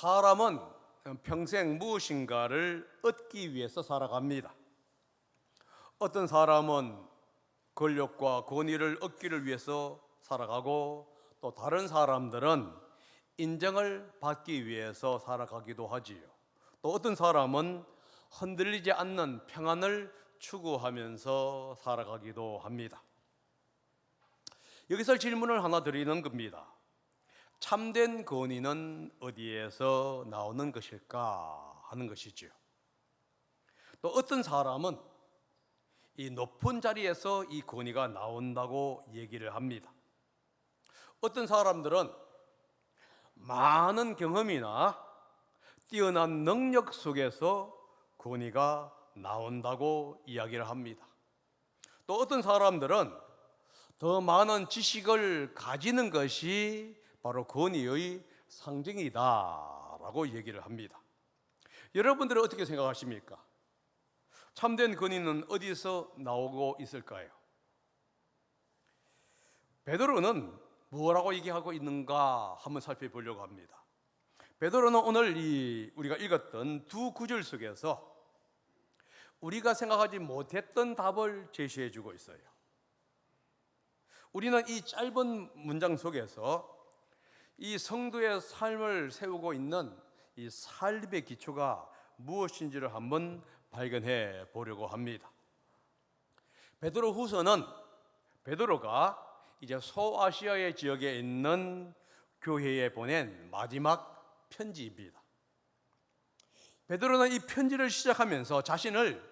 사람은 평생 무엇인가를 얻기 위해서 살아갑니다. 어떤 사람은 권력과 권위를 얻기를 위해서 살아가고, 또 다른 사람들은 인정을 받기 위해서 살아가기도 하지요. 또 어떤 사람은 흔들리지 않는 평안을 추구하면서 살아가기도 합니다. 여기서 질문을 하나 드리는 겁니다. 참된 권위는 어디에서 나오는 것일까 하는 것이지요. 또 어떤 사람은 이 높은 자리에서 이 권위가 나온다고 얘기를 합니다. 어떤 사람들은 많은 경험이나 뛰어난 능력 속에서 권위가 나온다고 이야기를 합니다. 또 어떤 사람들은 더 많은 지식을 가지는 것이 바로 권위의 상징이다라고 얘기를 합니다. 여러분들은 어떻게 생각하십니까? 참된 권위는 어디서 나오고 있을까요? 베드로는 뭐라고 얘기하고 있는가 한번 살펴보려고 합니다. 베드로는 오늘 우리가 읽었던 두 구절 속에서 우리가 생각하지 못했던 답을 제시해 주고 있어요. 우리는 이 짧은 문장 속에서 이 성도의 삶을 세우고 있는 이 삶의 기초가 무엇인지를 한번 발견해 보려고 합니다. 베드로 후서는 베드로가 이제 소아시아의 지역에 있는 교회에 보낸 마지막 편지입니다. 베드로는 이 편지를 시작하면서 자신을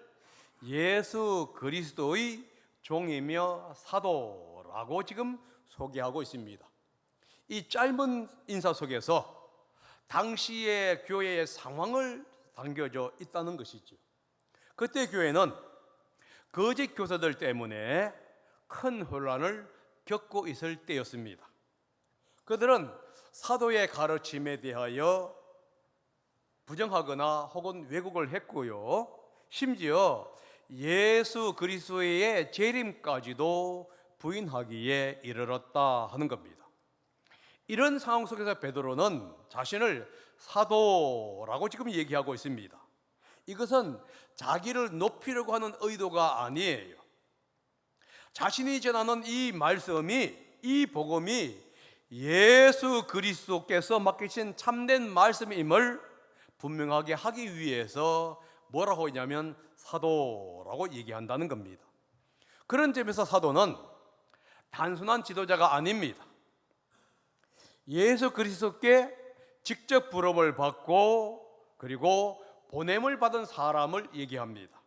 예수 그리스도의 종이며 사도라고 지금 소개하고 있습니다. 이 짧은 인사 속에서 당시의 교회의 상황을 담겨져 있다는 것이죠. 그때 교회는 거짓 교사들 때문에 큰 혼란을 겪고 있을 때였습니다. 그들은 사도의 가르침에 대하여 부정하거나 혹은 왜곡을 했고요, 심지어 예수 그리스도의 재림까지도 부인하기에 이르렀다 하는 겁니다. 이런 상황 속에서 베드로는 자신을 사도라고 지금 얘기하고 있습니다. 이것은 자기를 높이려고 하는 의도가 아니에요. 자신이 전하는 이 말씀이, 이 복음이 예수 그리스도께서 맡기신 참된 말씀임을 분명하게 하기 위해서 뭐라고 했냐면 사도라고 얘기한다는 겁니다. 그런 점에서 사도는 단순한 지도자가 아닙니다. 예수 그리스도께 직접 부름을 받고 그리고 보냄을 받은 사람을 얘기합니다.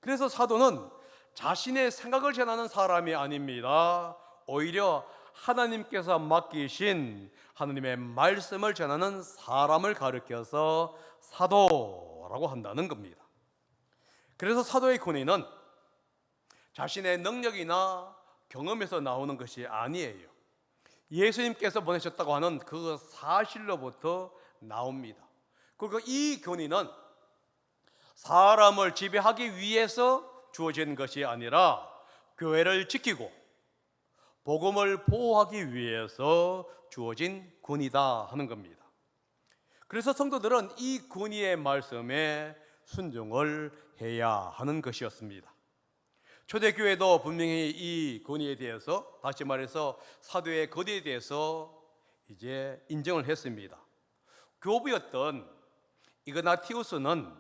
그래서 사도는 자신의 생각을 전하는 사람이 아닙니다. 오히려 하나님께서 맡기신 하나님의 말씀을 전하는 사람을 가리켜서 사도라고 한다는 겁니다. 그래서 사도의 권위는 자신의 능력이나 경험에서 나오는 것이 아니에요. 예수님께서 보내셨다고 하는 그 사실로부터 나옵니다. 그리고 이 권위는 사람을 지배하기 위해서 주어진 것이 아니라 교회를 지키고 복음을 보호하기 위해서 주어진 권위다 하는 겁니다. 그래서 성도들은 이 권위의 말씀에 순종을 해야 하는 것이었습니다. 초대교회도 분명히 이 권위에 대해서, 다시 말해서 사도의 권위에 대해서 이제 인정을 했습니다. 교부였던 이그나티우스는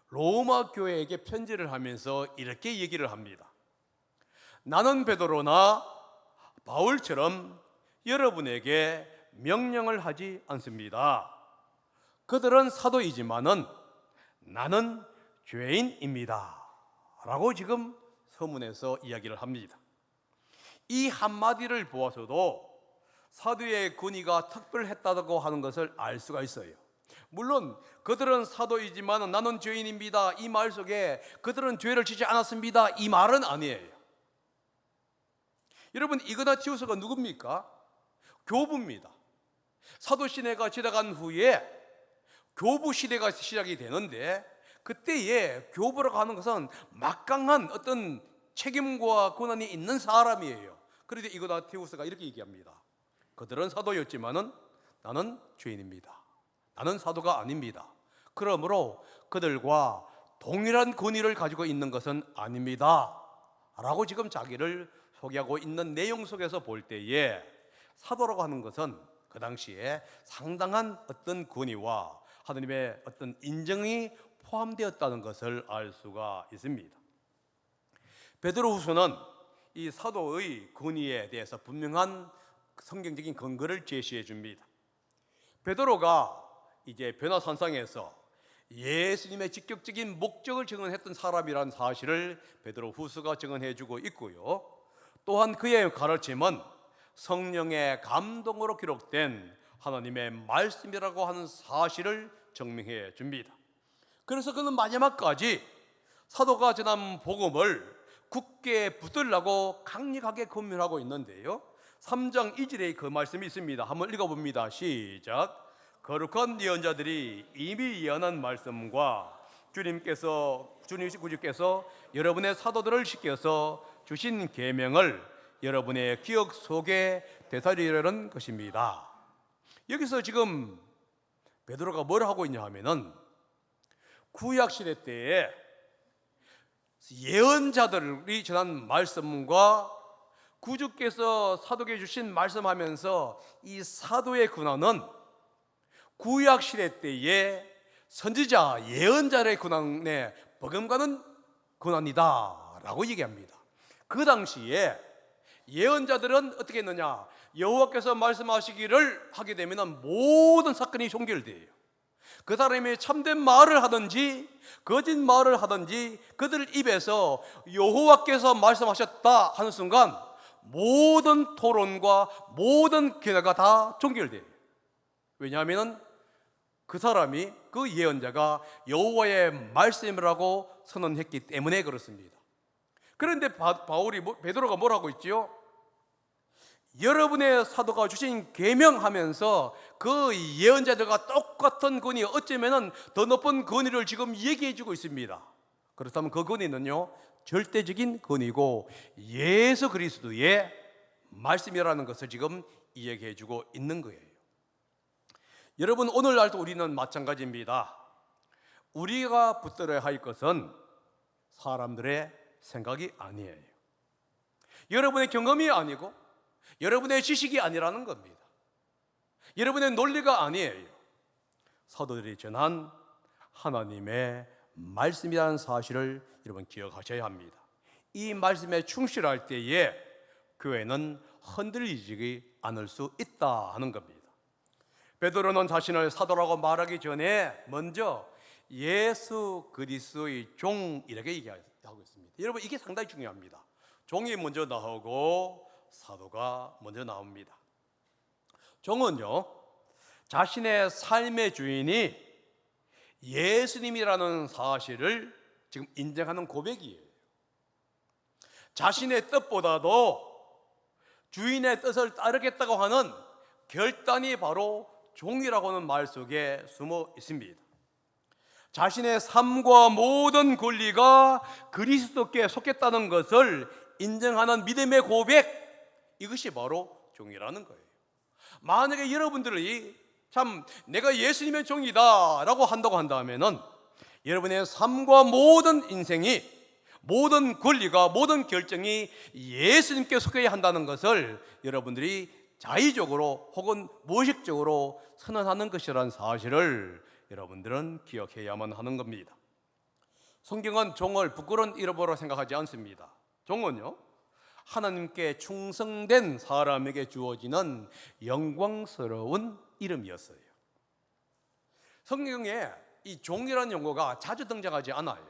로마 교회에게 편지를 하면서 이렇게 얘기를 합니다. 나는 베드로나 바울처럼 여러분에게 명령을 하지 않습니다. 그들은 사도이지만은 나는 죄인입니다 라고 지금 서문에서 이야기를 합니다. 이 한마디를 보아서도 사도의 권위가 특별했다고 하는 것을 알 수가 있어요. 물론 그들은 사도이지만 나는 죄인입니다, 이 말 속에 그들은 죄를 지지 않았습니다, 이 말은 아니에요. 여러분, 이그나티우스가 누굽니까? 교부입니다. 사도 시대가 지나간 후에 교부 시대가 시작이 되는데, 그때에 교부라고 하는 것은 막강한 어떤 책임과 권한이 있는 사람이에요. 그런데 이그나티우스가 이렇게 얘기합니다. 그들은 사도였지만은 나는 죄인입니다. 나는 사도가 아닙니다. 그러므로 그들과 동일한 권위를 가지고 있는 것은 아닙니다 라고 지금 자기를 소개하고 있는 내용 속에서 볼 때에 사도라고 하는 것은 그 당시에 상당한 어떤 권위와 하나님의 어떤 인정이 포함되었다는 것을 알 수가 있습니다. 베드로후서는 이 사도의 권위에 대해서 분명한 성경적인 근거를 제시해 줍니다. 베드로가 이제 변화산상에서 예수님의 직접적인 목적을 증언했던 사람이라는 사실을 베드로후서가 증언해 주고 있고요. 또한 그의 가르침은 성령의 감동으로 기록된 하나님의 말씀이라고 하는 사실을 증명해 줍니다. 그래서 그는 마지막까지 사도가 전한 복음을 굳게 붙들라고 강력하게 권면하고 있는데요. 3장 2절에 그 말씀이 있습니다. 한번 읽어봅니다. 시작. 거룩한 예언자들이 이미 예언한 말씀과 주님께서 여러분의 사도들을 시켜서 주신 계명을 여러분의 기억 속에 되살리려는 것입니다. 여기서 지금 베드로가 뭘 하고 있냐 하면은 구약 시대 때에 예언자들이 전한 말씀과 구주께서 사도에게 주신 말씀하면서 이 사도의 권한은 구약 시대 때에 선지자 예언자의 권한에 버금가는 권한이다 라고 얘기합니다. 그 당시에 예언자들은 어떻게 했느냐, 여호와께서 말씀하시기를 하게 되면 모든 사건이 종결돼요. 그 사람이 참된 말을 하든지 거짓 말을 하든지 그들 입에서 여호와께서 말씀하셨다 하는 순간 모든 토론과 모든 기회가 다 종결돼요. 왜냐하면 그 사람이, 그 예언자가 여호와의 말씀이라고 선언했기 때문에 그렇습니다. 그런데 베드로가 뭐라고 있지요? 여러분의 사도가 주신 계명하면서 그 예언자들과 똑같은 권위, 어쩌면 더 높은 권위를 지금 얘기해 주고 있습니다. 그렇다면 그 권위는요, 절대적인 권위고 예수 그리스도의 말씀이라는 것을 지금 이야기해 주고 있는 거예요. 여러분, 오늘날도 우리는 마찬가지입니다. 우리가 붙들어야 할 것은 사람들의 생각이 아니에요. 여러분의 경험이 아니고 여러분의 지식이 아니라는 겁니다. 여러분의 논리가 아니에요. 사도들이 전한 하나님의 말씀이라는 사실을 여러분 기억하셔야 합니다. 이 말씀에 충실할 때에 교회는 흔들리지 않을 수 있다 하는 겁니다. 베드로는 자신을 사도라고 말하기 전에 먼저 예수 그리스도의 종 이렇게 얘기하고 있습니다. 여러분, 이게 상당히 중요합니다. 종이 먼저 나오고 사도가 먼저 나옵니다. 종은요, 자신의 삶의 주인이 예수님이라는 사실을 지금 인정하는 고백이에요. 자신의 뜻보다도 주인의 뜻을 따르겠다고 하는 결단이 바로 종이라고 하는 말 속에 숨어 있습니다. 자신의 삶과 모든 권리가 그리스도께 속했다는 것을 인정하는 믿음의 고백, 이것이 바로 종이라는 거예요. 만약에 여러분들이 참 내가 예수님의 종이다 라고 한다고 한다면은 여러분의 삶과 모든 인생이, 모든 권리가, 모든 결정이 예수님께 속해야 한다는 것을 여러분들이 자의적으로 혹은 무의식적으로 선언하는 것이라는 사실을 여러분들은 기억해야만 하는 겁니다. 성경은 종을 부끄러운 이름으로 생각하지 않습니다. 종은요, 하나님께 충성된 사람에게 주어지는 영광스러운 이름이었어요. 성경에 이 종이라는 용어가 자주 등장하지 않아요.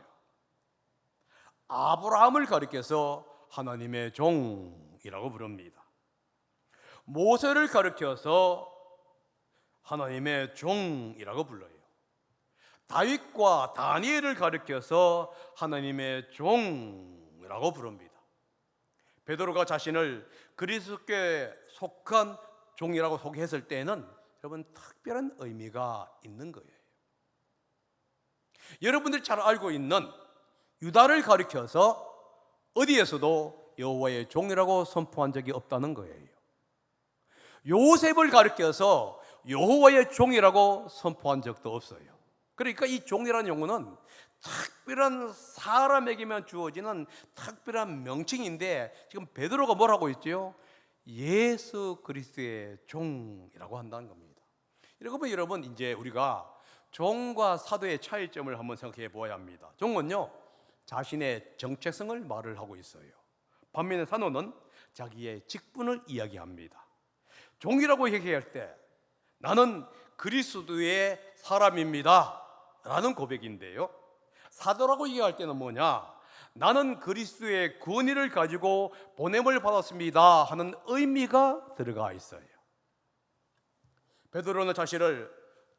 아브라함을 가리켜서 하나님의 종이라고 부릅니다. 모세를 가리켜서 하나님의 종이라고 불러요. 다윗과 다니엘을 가리켜서 하나님의 종이라고 부릅니다. 베드로가 자신을 그리스도께 속한 종이라고 소개했을 때는 여러분 특별한 의미가 있는 거예요. 여러분들 잘 알고 있는 유다를 가리켜서 어디에서도 여호와의 종이라고 선포한 적이 없다는 거예요. 요셉을 가리켜서 여호와의 종이라고 선포한 적도 없어요. 그러니까 이 종이라는 용어는 특별한 사람에게만 주어지는 특별한 명칭인데, 지금 베드로가 뭘 하고 있지요? 예수 그리스도의 종이라고 한다는 겁니다. 이러면 여러분, 이제 우리가 종과 사도의 차이점을 한번 생각해 보아야 합니다. 종은요, 자신의 정체성을 말을 하고 있어요. 반면에 사도는 자기의 직분을 이야기합니다. 종이라고 얘기할 때 나는 그리스도의 사람입니다 라는 고백인데요, 사도라고 얘기할 때는 뭐냐? 나는 그리스도의 권위를 가지고 보냄을 받았습니다 하는 의미가 들어가 있어요. 베드로는 자신을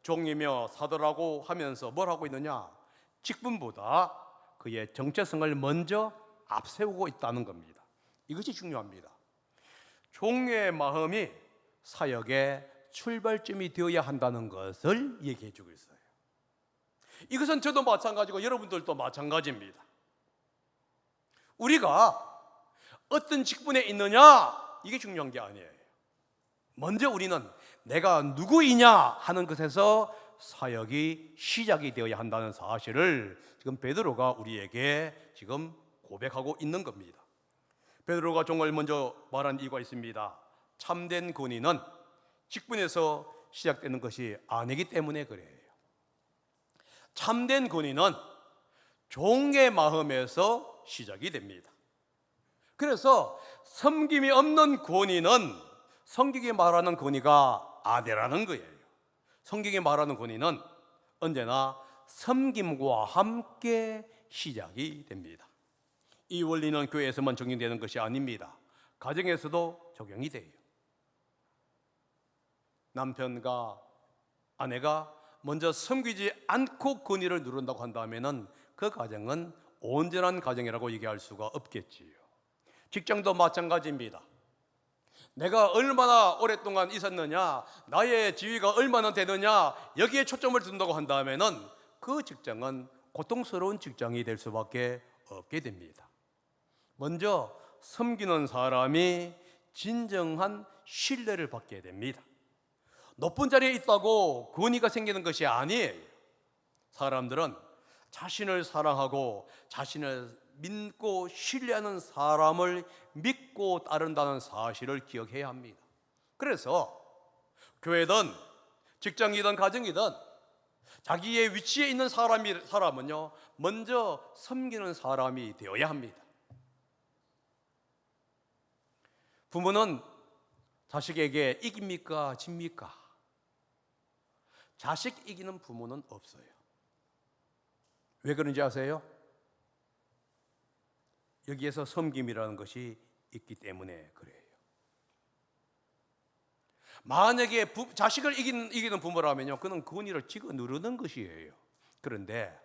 종이며 사도라고 하면서 뭘 하고 있느냐? 직분보다 그의 정체성을 먼저 앞세우고 있다는 겁니다. 이것이 중요합니다. 종의 마음이 사역의 출발점이 되어야 한다는 것을 얘기해 주고 있어요. 이것은 저도 마찬가지고 여러분들도 마찬가지입니다. 우리가 어떤 직분에 있느냐, 이게 중요한 게 아니에요. 먼저 우리는 내가 누구이냐 하는 것에서 사역이 시작이 되어야 한다는 사실을 지금 베드로가 우리에게 지금 고백하고 있는 겁니다. 베드로가 종을 먼저 말한 이유가 있습니다. 참된 권위는 직분에서 시작되는 것이 아니기 때문에 그래요. 참된 권위는 종의 마음에서 시작이 됩니다. 그래서 섬김이 없는 권위는 성경이 말하는 권위가 아니라는 거예요. 성경이 말하는 권위는 언제나 섬김과 함께 시작이 됩니다. 이 원리는 교회에서만 적용되는 것이 아닙니다. 가정에서도 적용이 돼요. 남편과 아내가 먼저 섬기지 않고 권위를 누른다고 한다면 그 가정은 온전한 가정이라고 얘기할 수가 없겠지요. 직장도 마찬가지입니다. 내가 얼마나 오랫동안 있었느냐, 나의 지위가 얼마나 되느냐, 여기에 초점을 둔다고 한다면 그 직장은 고통스러운 직장이 될 수밖에 없게 됩니다. 먼저 섬기는 사람이 진정한 신뢰를 받게 됩니다. 높은 자리에 있다고 권위가 생기는 것이 아니에요. 사람들은 자신을 사랑하고 자신을 믿고 신뢰하는 사람을 믿고 따른다는 사실을 기억해야 합니다. 그래서 교회든 직장이든 가정이든 자기의 위치에 있는 사람은요, 먼저 섬기는 사람이 되어야 합니다. 부모는 자식에게 이깁니까? 집니까? 자식 이기는 부모는 없어요. 왜 그런지 아세요? 여기에서 섬김이라는 것이 있기 때문에 그래요. 만약에 자식을 이기는 부모라면요, 그는 권위를 찍어 누르는 것이에요. 그런데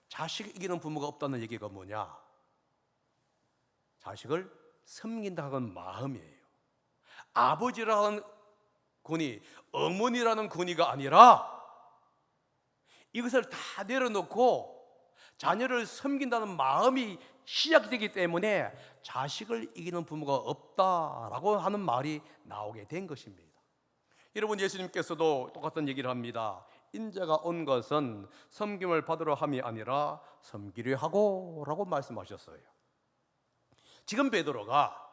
자식을 이기는 부모가 없다는 얘기가 뭐냐? 자식을 섬긴다는 마음이에요. 아버지라는 권위, 어머니라는 권위가 아니라 이것을 다 내려놓고 자녀를 섬긴다는 마음이 시작되기 때문에 자식을 이기는 부모가 없다라고 하는 말이 나오게 된 것입니다. 여러분, 예수님께서도 똑같은 얘기를 합니다. 인자가 온 것은 섬김을 받으러 함이 아니라 섬기려 하고 라고 말씀하셨어요. 지금 베드로가,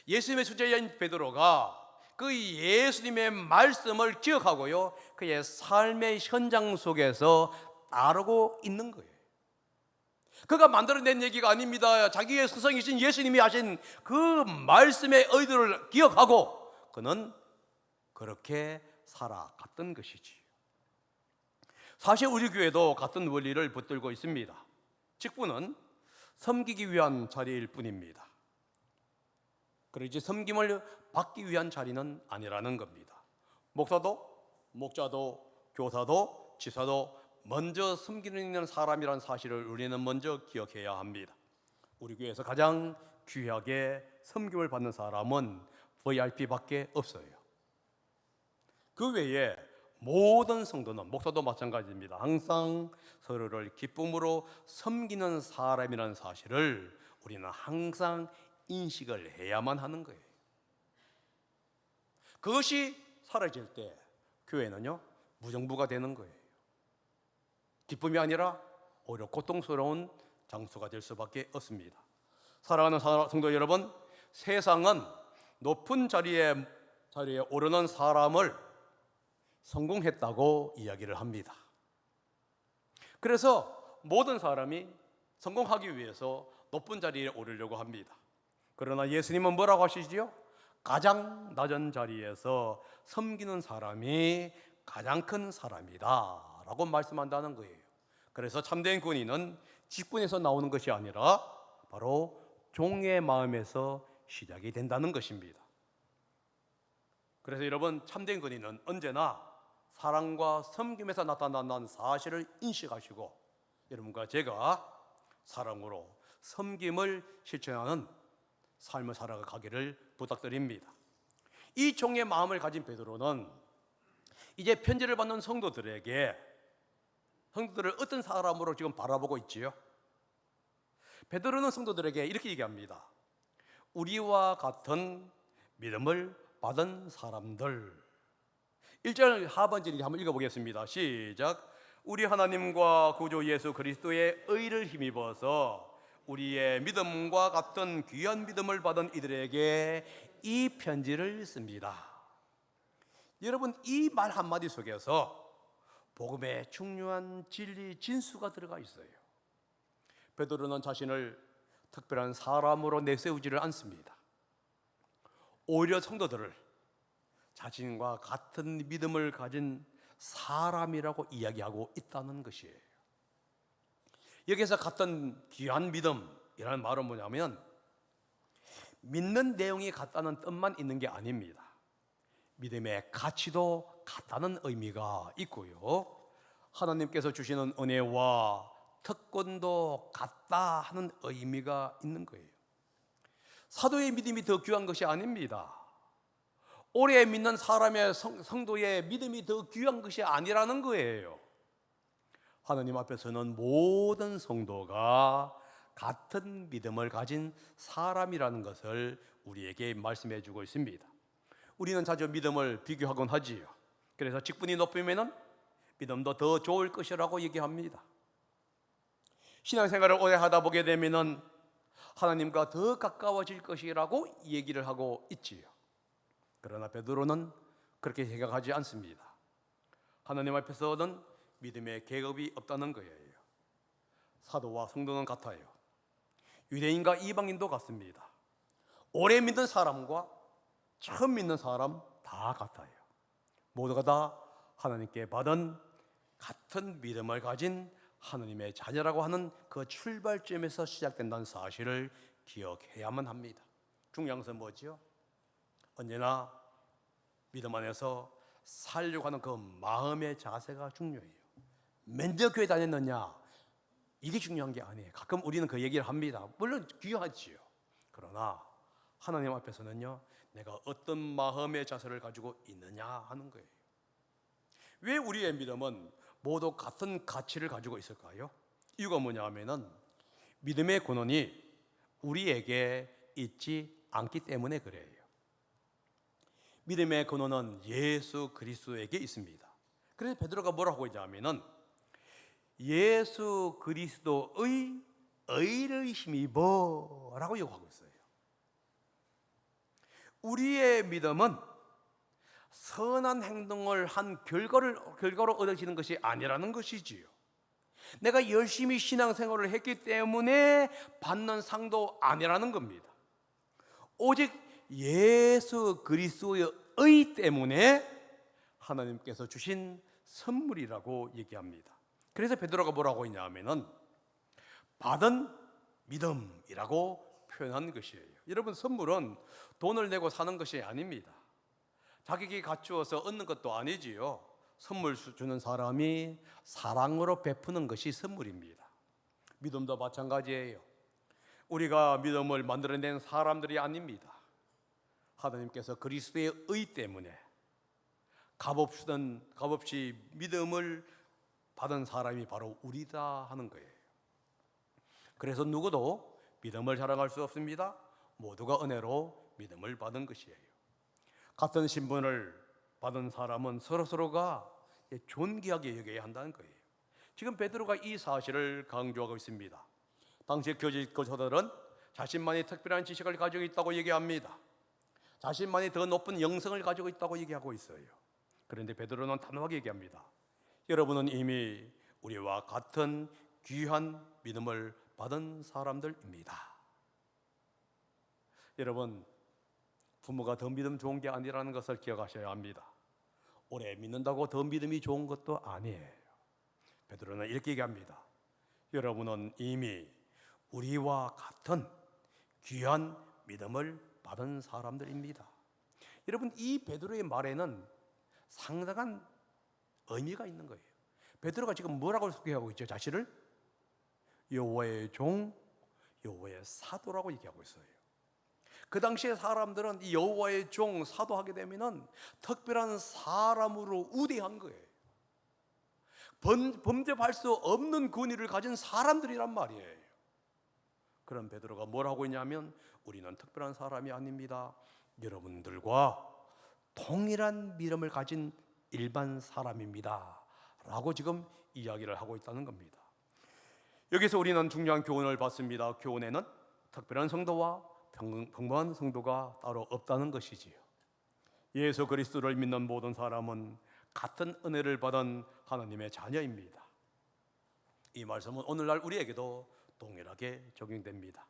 예수님의 수제자인 베드로가 그 예수님의 말씀을 기억하고요, 그의 삶의 현장 속에서 따르고 있는 거예요. 그가 만들어낸 얘기가 아닙니다. 자기의 스승이신 예수님이 하신 그 말씀의 의도를 기억하고 그는 그렇게 살아갔던 것이지. 사실 우리 교회도 같은 원리를 붙들고 있습니다. 직분은 섬기기 위한 자리일 뿐입니다. 그러지 섬김을 받기 위한 자리는 아니라는 겁니다. 목사도, 목자도, 교사도, 지사도 먼저 섬기는 사람이라는 사실을 우리는 먼저 기억해야 합니다. 우리 교회에서 가장 귀하게 섬김을 받는 사람은 VIP밖에 없어요. 그 외에 모든 성도는, 목사도 마찬가지입니다. 항상 서로를 기쁨으로 섬기는 사람이라는 사실을 우리는 항상 인식을 해야만 하는 거예요. 그것이 사라질 때 교회는요 무정부가 되는 거예요. 기쁨이 아니라 오히려 고통스러운 장소가 될 수밖에 없습니다. 사랑하는 성도 여러분, 세상은 높은 자리에 오르는 사람을 성공했다고 이야기를 합니다. 그래서 모든 사람이 성공하기 위해서 높은 자리에 오르려고 합니다. 그러나 예수님은 뭐라고 하시지요? 가장 낮은 자리에서 섬기는 사람이 가장 큰 사람이다 라고 말씀한다는 거예요. 그래서 참된 군인은 직분에서 나오는 것이 아니라 바로 종의 마음에서 시작이 된다는 것입니다. 그래서 여러분, 참된 군인은 언제나 사랑과 섬김에서 나타난다는 사실을 인식하시고 여러분과 제가 사랑으로 섬김을 실천하는 삶을 살아가기를 부탁드립니다. 이 종의 마음을 가진 베드로는 이제 편지를 받는 성도들을 어떤 사람으로 지금 바라보고 있지요? 베드로는 성도들에게 이렇게 얘기합니다. 우리와 같은 믿음을 받은 사람들. 1절 하반절을 한번 읽어보겠습니다. 시작. 우리 하나님과 구주 예수 그리스도의 의를 힘입어서 우리의 믿음과 같은 귀한 믿음을 받은 이들에게 이 편지를 씁니다. 여러분, 이 말 한마디 속에서 복음의 중요한 진리, 진수가 들어가 있어요. 베드로는 자신을 특별한 사람으로 내세우지를 않습니다. 오히려 성도들을 자신과 같은 믿음을 가진 사람이라고 이야기하고 있다는 것이에요. 여기서 같은 귀한 믿음이라는 말은 뭐냐면 믿는 내용이 같다는 뜻만 있는 게 아닙니다. 믿음의 가치도 같다는 의미가 있고요, 하나님께서 주시는 은혜와 특권도 같다 하는 의미가 있는 거예요. 사도의 믿음이 더 귀한 것이 아닙니다. 오래 믿는 사람의 성도의 믿음이 더 귀한 것이 아니라는 거예요. 하나님 앞에서는 모든 성도가 같은 믿음을 가진 사람이라는 것을 우리에게 말씀해 주고 있습니다. 우리는 자주 믿음을 비교하곤 하지요. 그래서 직분이 높으면 믿음도 더 좋을 것이라고 얘기합니다. 신앙생활을 오래 하다 보게 되면 하나님과 더 가까워질 것이라고 얘기를 하고 있지요. 그러나 베드로는 그렇게 생각하지 않습니다. 하나님 앞에서는 믿음의 계급이 없다는 거예요. 사도와 성도는 같아요. 유대인과 이방인도 같습니다. 오래 믿는 사람과 처음 믿는 사람 다 같아요. 모두가 다 하나님께 받은 같은 믿음을 가진 하나님의 자녀라고 하는 그 출발점에서 시작된다는 사실을 기억해야만 합니다. 중요한 것은 뭐지요? 언제나 믿음 안에서 살려고 하는 그 마음의 자세가 중요해요. 맨날 교회 다녔느냐, 이게 중요한 게 아니에요. 가끔 우리는 그 얘기를 합니다. 물론 귀하지요. 그러나 하나님 앞에서는요, 내가 어떤 마음의 자세를 가지고 있느냐 하는 거예요. 왜 우리의 믿음은 모두 같은 가치를 가지고 있을까요? 이유가 뭐냐 하면은 믿음의 근원이 우리에게 있지 않기 때문에 그래요. 믿음의 근원은 예수 그리스도에게 있습니다. 그래서 베드로가 뭐라고 하냐면은 예수 그리스도의 의를 힘입어 라고 요구하고 있어요. 우리의 믿음은 선한 행동을 한 결과로 얻어지는 것이 아니라는 것이지요. 내가 열심히 신앙생활을 했기 때문에 받는 상도 아니라는 겁니다. 오직 예수 그리스도의 의 때문에 하나님께서 주신 선물이라고 얘기합니다. 그래서 베드로가 뭐라고 했냐면은 받은 믿음이라고 표현한 것이에요. 여러분, 선물은 돈을 내고 사는 것이 아닙니다. 자격이 갖추어서 얻는 것도 아니지요. 선물 주는 사람이 사랑으로 베푸는 것이 선물입니다. 믿음도 마찬가지예요. 우리가 믿음을 만들어낸 사람들이 아닙니다. 하나님께서 그리스도의 의 때문에 값없이 믿음을 받은 사람이 바로 우리다 하는 거예요. 그래서 누구도 믿음을 자랑할 수 없습니다. 모두가 은혜로 믿음을 받은 것이에요. 같은 신분을 받은 사람은 서로서로가 존귀하게 여겨야 한다는 거예요. 지금 베드로가 이 사실을 강조하고 있습니다. 당시 교사들은 자신만이 특별한 지식을 가지고 있다고 얘기합니다. 자신만이 더 높은 영성을 가지고 있다고 얘기하고 있어요. 그런데 베드로는 단호하게 얘기합니다. 여러분은 이미 우리와 같은 귀한 믿음을 받은 사람들입니다. 여러분, 부모가 더 믿음 좋은 게 아니라는 것을 기억하셔야 합니다. 오래 믿는다고 더 믿음이 좋은 것도 아니에요. 베드로는 이렇게 얘기합니다. 여러분은 이미 우리와 같은 귀한 믿음을 받은 사람들입니다. 여러분, 이 베드로의 말에는 상당한 의미가 있는 거예요. 베드로가 지금 뭐라고 소개하고 있죠? 자신을 여호와의 종, 여호와의 사도라고 얘기하고 있어요. 그 당시에 사람들은 이 여호와의 종, 사도하게 되면은 특별한 사람으로 우대한 거예요. 범접할 수 없는 권위를 가진 사람들이란 말이에요. 그런 베드로가 뭘 하고 있냐면 우리는 특별한 사람이 아닙니다. 여러분들과 동일한 믿음을 가진 일반 사람입니다 라고 지금 이야기를 하고 있다는 겁니다. 여기서 우리는 중요한 교훈을 받습니다. 교훈에는 특별한 성도와 평범한 성도가 따로 없다는 것이지요. 예수 그리스도를 믿는 모든 사람은 같은 은혜를 받은 하나님의 자녀입니다. 이 말씀은 오늘날 우리에게도 동일하게 적용됩니다.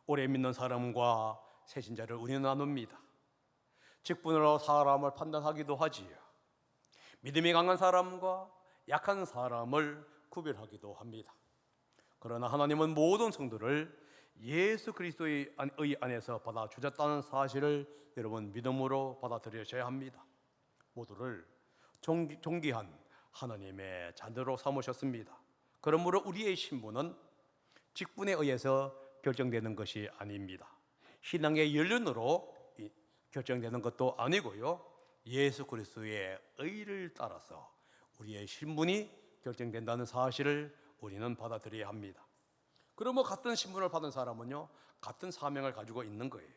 오래 믿는 사람과 새신자를 우리는 나눕니다. 직분으로 사람을 판단하기도 하지요. 믿음이 강한 사람과 약한 사람을 구별하기도 합니다. 그러나 하나님은 모든 성도를 예수 그리스도의 안에서 받아주셨다는 사실을 여러분 믿음으로 받아들여셔야 합니다. 모두를 존귀한 하나님의 자녀로 삼으셨습니다. 그러므로 우리의 신분은 직분에 의해서 결정되는 것이 아닙니다. 신앙의 연륜으로 결정되는 것도 아니고요. 예수 그리스도의 의를 따라서 우리의 신분이 결정된다는 사실을 우리는 받아들여야 합니다. 그러면 같은 신분을 받은 사람은요, 같은 사명을 가지고 있는 거예요.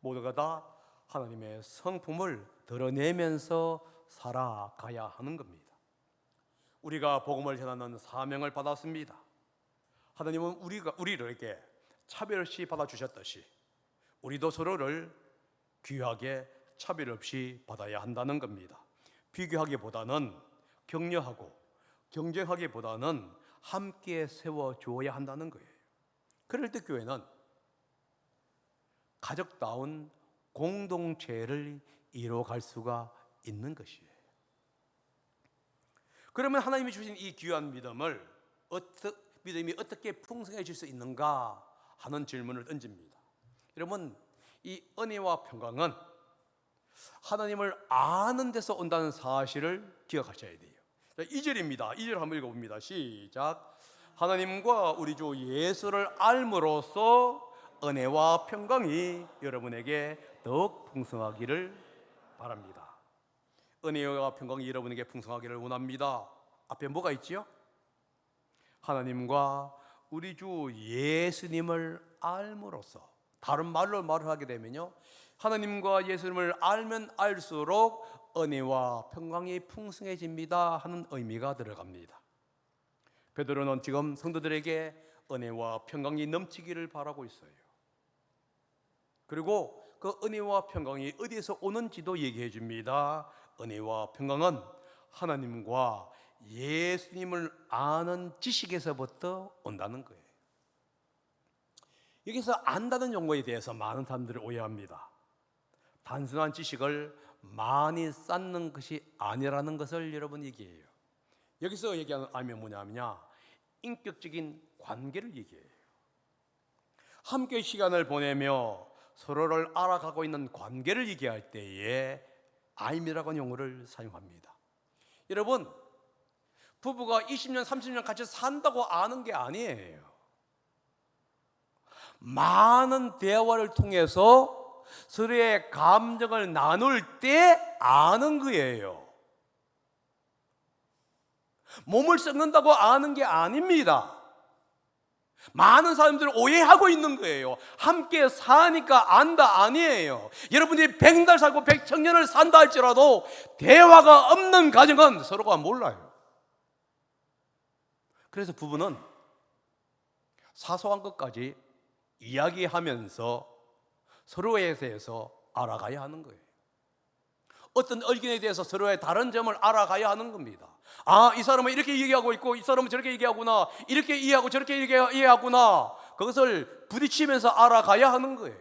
모두가 다 하나님의 성품을 드러내면서 살아가야 하는 겁니다. 우리가 복음을 전하는 사명을 받았습니다. 하나님은 우리를 이렇게 차별 없이 받아주셨듯이 우리도 서로를 귀하게 차별 없이 받아야 한다는 겁니다. 비교하기보다는 격려하고 경쟁하기보다는 함께 세워주어야 한다는 거예요. 그럴 때 교회는 가족다운 공동체를 이뤄갈 수가 있는 것이에요. 그러면 하나님이 주신 이 귀한 믿음이 어떻게 풍성해질 수 있는가 하는 질문을 던집니다. 여러분, 이 은혜와 평강은 하나님을 아는 데서 온다는 사실을 기억하셔야 돼요. 2절입니다. 2절 한번 읽어봅니다. 시작. 하나님과 우리 주 예수를 알므로써 은혜와 평강이 여러분에게 더욱 풍성하기를 바랍니다. 은혜와 평강이 여러분에게 풍성하기를 원합니다. 앞에 뭐가 있지요? 하나님과 우리 주 예수님을 알므로써, 다른 말로 말을 하게 되면요, 하나님과 예수님을 알면 알수록 은혜와 평강이 풍성해집니다 하는 의미가 들어갑니다. 베드로는 지금 성도들에게 은혜와 평강이 넘치기를 바라고 있어요. 그리고 그 은혜와 평강이 어디에서 오는지도 얘기해 줍니다. 은혜와 평강은 하나님과 예수님을 아는 지식에서부터 온다는 거예요. 여기서 안다는 용어에 대해서 많은 사람들이 오해합니다. 단순한 지식을 많이 쌓는 것이 아니라는 것을 여러분 얘기해요. 여기서 얘기하는 알면 뭐냐면요, 인격적인 관계를 얘기해요. 함께 시간을 보내며 서로를 알아가고 있는 관계를 얘기할 때에 알미라고 용어를 사용합니다. 여러분, 부부가 20년, 30년 같이 산다고 아는 게 아니에요. 많은 대화를 통해서 서로의 감정을 나눌 때 아는 거예요. 몸을 썩는다고 아는 게 아닙니다. 많은 사람들이 오해하고 있는 거예요. 함께 사니까 안다 아니에요. 여러분이 100날 살고 100청년을 산다 할지라도 대화가 없는 가정은 서로가 몰라요. 그래서 부부는 사소한 것까지 이야기하면서 서로에 대해서 알아가야 하는 거예요. 어떤 의견에 대해서 서로의 다른 점을 알아가야 하는 겁니다. 아, 이 사람은 이렇게 얘기하고 있고 이 사람은 저렇게 얘기하구나, 이렇게 이해하고 저렇게 이해하구나. 그것을 부딪히면서 알아가야 하는 거예요.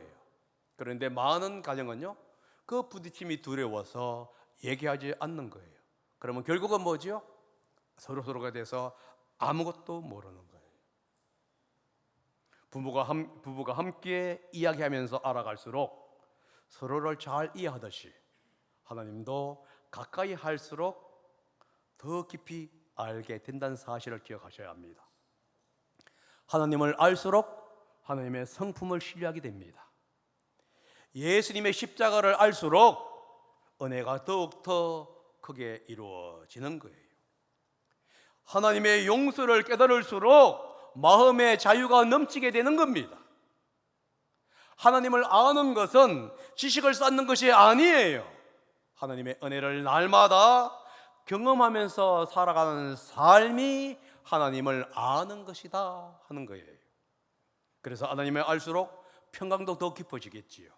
그런데 많은 가정은요, 그 부딪힘이 두려워서 얘기하지 않는 거예요. 그러면 결국은 뭐죠? 서로가 대해서 아무것도 모르는 거예요. 부부가 함께 이야기하면서 알아갈수록 서로를 잘 이해하듯이 하나님도 가까이 할수록 더 깊이 알게 된다는 사실을 기억하셔야 합니다. 하나님을 알수록 하나님의 성품을 신뢰하게 됩니다. 예수님의 십자가를 알수록 은혜가 더욱더 크게 이루어지는 거예요. 하나님의 용서를 깨달을수록 마음의 자유가 넘치게 되는 겁니다. 하나님을 아는 것은 지식을 쌓는 것이 아니에요. 하나님의 은혜를 날마다 경험하면서 살아가는 삶이 하나님을 아는 것이다 하는 거예요. 그래서 하나님을 알수록 평강도 더 깊어지겠지요.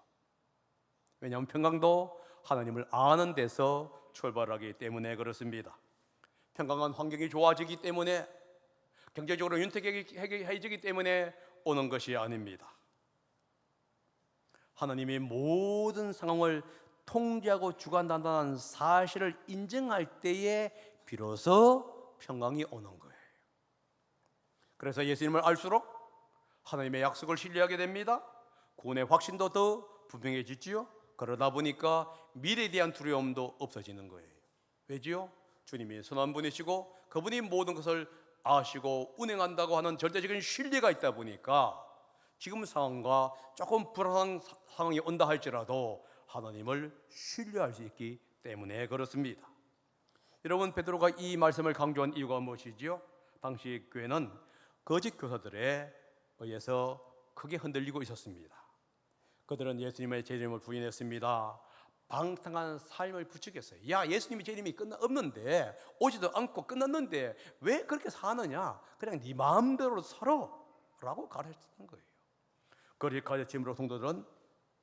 왜냐하면 평강도 하나님을 아는 데서 출발하기 때문에 그렇습니다. 평강한 환경이 좋아지기 때문에, 경제적으로 윤택해지기 때문에 오는 것이 아닙니다. 하나님이 모든 상황을 통제하고 주관한다는 사실을 인정할 때에 비로소 평강이 오는 거예요. 그래서 예수님을 알수록 하나님의 약속을 신뢰하게 됩니다. 구원의 확신도 더 분명해지지요. 그러다 보니까 미래에 대한 두려움도 없어지는 거예요. 왜지요? 주님이 선한 분이시고 그분이 모든 것을 아시고 운행한다고 하는 절대적인 신뢰가 있다 보니까 지금 상황과 조금 불안한 상황이 온다 할지라도 하나님을 신뢰할 수 있기 때문에 그렇습니다. 여러분, 베드로가 이 말씀을 강조한 이유가 무엇이지요? 당시 교회는 거짓 교사들에 의해서 크게 흔들리고 있었습니다. 그들은 예수님의 재림을 부인했습니다. 방탕한 삶을 부추겼어요. 야, 예수님의 재림이 없는데, 오지도 않고 끝났는데 왜 그렇게 사느냐? 그냥 네 마음대로 살아 라고 가르치는 거예요. 그를 가르침으로 성도들은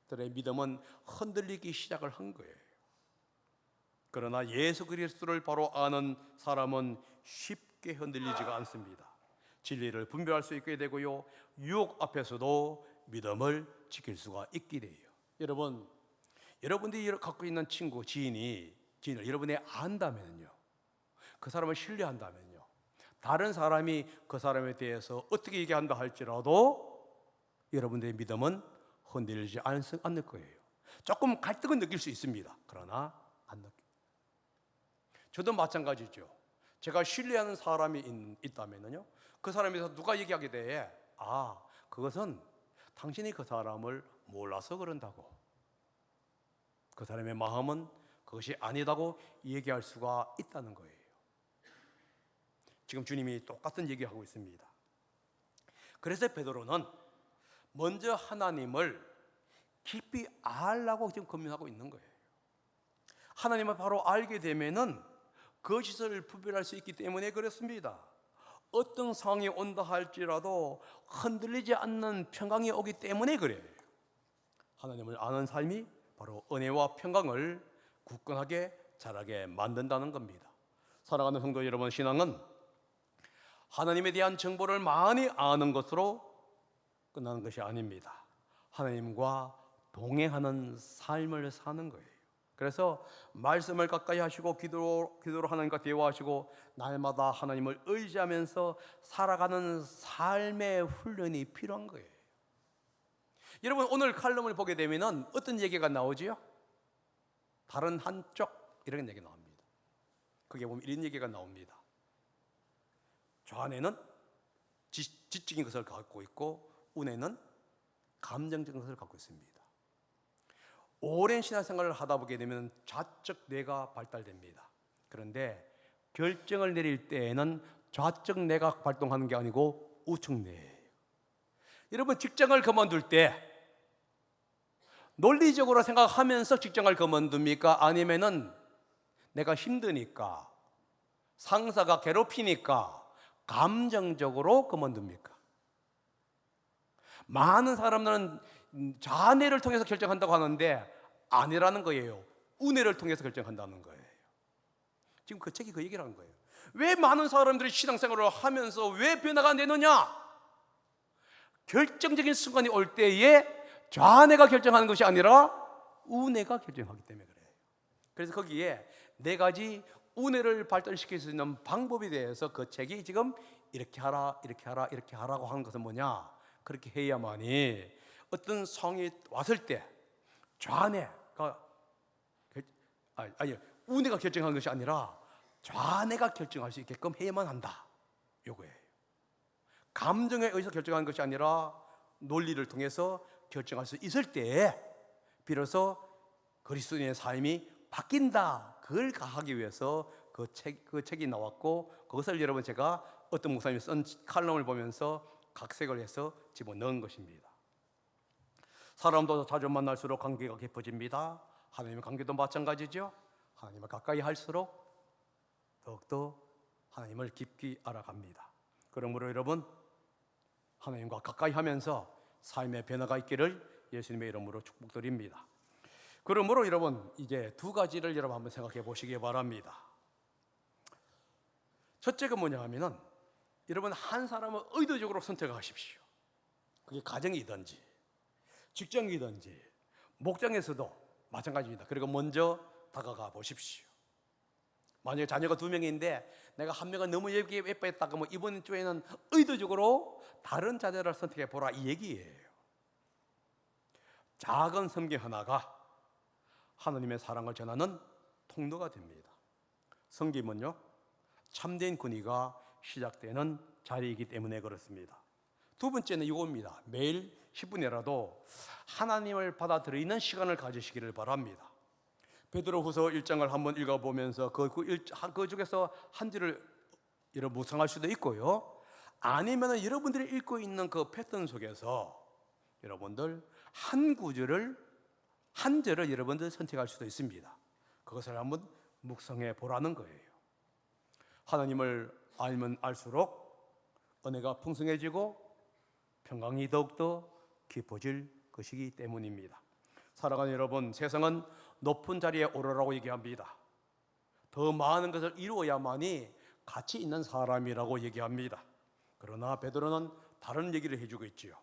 들의 믿음은 흔들리기 시작을 한 거예요. 그러나 예수 그리스도를 바로 아는 사람은 쉽게 흔들리지가 않습니다. 진리를 분별할 수 있게 되고요, 유혹 앞에서도 믿음을 지킬 수가 있게 돼요. 여러분, 여러분들이 갖고 있는 친구, 지인을 여러분이 안다면요, 그 사람을 신뢰한다면요, 다른 사람이 그 사람에 대해서 어떻게 얘기한다 할지라도 여러분들의 믿음은 흔들리지 않을 거예요. 조금 갈등은 느낄 수 있습니다. 그러나 안 느껴요. 저도 마찬가지죠. 제가 신뢰하는 사람이 있다면요, 그 사람에 대해서 누가 얘기하게 돼, 아, 그것은 당신이 그 사람을 몰라서 그런다고, 그 사람의 마음은 그것이 아니다고 얘기할 수가 있다는 거예요. 지금 주님이 똑같은 얘기하고 있습니다. 그래서 베드로는 먼저 하나님을 깊이 알라고 지금 권면하고 있는 거예요. 하나님을 바로 알게 되면은 거짓을 분별할 수 있기 때문에 그렇습니다. 어떤 상황이 온다 할지라도 흔들리지 않는 평강이 오기 때문에 그래요. 하나님을 아는 삶이 바로 은혜와 평강을 굳건하게 자라게 만든다는 겁니다. 사랑하는 성도 여러분, 신앙은 하나님에 대한 정보를 많이 아는 것으로 끝나는 것이 아닙니다. 하나님과 동행하는 삶을 사는 거예요. 그래서 말씀을 가까이 하시고 기도로 하나님과 대화하시고 날마다 하나님을 의지하면서 살아가는 삶의 훈련이 필요한 거예요. 여러분, 오늘 칼럼을 보게 되면 어떤 얘기가 나오지요? 다른 한쪽 이런 얘기가 나옵니다. 그게 보면 이런 얘기가 나옵니다. 좌뇌는 지적인 것을 갖고 있고 우뇌는 감정적인 것을 갖고 있습니다. 오랜 신앙생활을 하다 보게 되면 좌측 뇌가 발달됩니다. 그런데 결정을 내릴 때에는 좌측 뇌가 발동하는 게 아니고 우측 뇌예요. 여러분 직장을 그만둘 때 논리적으로 생각하면서 직장을 그만둡니까? 아니면은 내가 힘드니까, 상사가 괴롭히니까 감정적으로 그만둡니까? 많은 사람들은 자뇌를 통해서 결정한다고 하는데 아니라는 거예요. 우뇌를 통해서 결정한다는 거예요. 지금 그 책이 그 얘기를 한 거예요. 왜 많은 사람들이 신앙생활을 하면서 왜 변화가 안 되느냐? 결정적인 순간이 올 때에 좌뇌가 결정하는 것이 아니라 우뇌가 결정하기 때문에 그래요. 그래서 거기에 네 가지 우뇌를 발전시킬 수 있는 방법에 대해서 그 책이 지금 이렇게 하라, 이렇게 하라, 이렇게 하라고 하는 것은 뭐냐? 그렇게 해야만이 어떤 상황이 왔을 때 좌뇌가 우뇌가 결정하는 것이 아니라 좌뇌가 결정할 수 있게끔 해야만 한다. 요거예요. 감정에 의해서 결정하는 것이 아니라 논리를 통해서 결정할 수 있을 때에 비로소 그리스도인의 삶이 바뀐다. 그걸 가하기 위해서 그 책이 나왔고, 그것을 여러분 제가 어떤 목사님이 쓴 칼럼을 보면서 각색을 해서 집어넣은 것입니다. 사람도 자주 만날수록 관계가 깊어집니다. 하나님의 관계도 마찬가지죠. 하나님을 가까이 할수록 더욱더 하나님을 깊이 알아갑니다. 그러므로 여러분 하나님과 가까이 하면서 삶의 변화가 있기를 예수님의 이름으로 축복드립니다. 그러므로 여러분 이제 두 가지를 여러분 한번 생각해 보시기 바랍니다. 첫째가 뭐냐 하면은 여러분 한 사람을 의도적으로 선택하십시오. 그게 가정이든지 직장이든지 목장에서도 마찬가지입니다. 그리고 먼저 다가가 보십시오. 만약에 자녀가 2명인데 내가 한 명은 너무 예뻐했다 그러면 이번 주에는 의도적으로 다른 자녀를 선택해 보라 이 얘기예요. 작은 성경 하나가 하나님의 사랑을 전하는 통로가 됩니다. 성김은요 참된 권위가 시작되는 자리이기 때문에 그렇습니다. 두 번째는 이겁니다. 매일 10분이라도 하나님을 받아들이는 시간을 가지시기를 바랍니다. 베드로후서 1장을 한번 읽어보면서 그 중에서 한 절을 여러분 묵상할 수도 있고요. 아니면 여러분들이 읽고 있는 그 패턴 속에서 여러분들 한 구절을 한 절을 여러분들 선택할 수도 있습니다. 그것을 한번 묵상해 보라는 거예요. 하나님을 알면 알수록 은혜가 풍성해지고 평강이 더욱더 깊어질 것이기 때문입니다. 사랑하는 여러분, 세상은 높은 자리에 오르라고 얘기합니다. 더 많은 것을 이루어야만이 가치 있는 사람이라고 얘기합니다. 그러나 베드로는 다른 얘기를 해주고 있지요.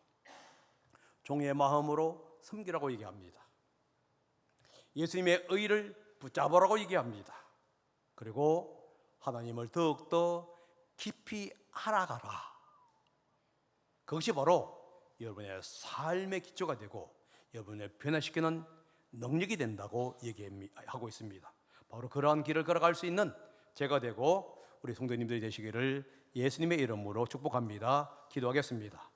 종의 마음으로 섬기라고 얘기합니다. 예수님의 의를 붙잡으라고 얘기합니다. 그리고 하나님을 더욱더 깊이 알아가라. 그것이 바로 여러분의 삶의 기초가 되고 여러분을 변화시키는 능력이 된다고 얘기하고 있습니다. 바로 그러한 길을 걸어갈 수 있는 제가 되고 우리 성도님들이 되시기를 예수님의 이름으로 축복합니다. 기도하겠습니다.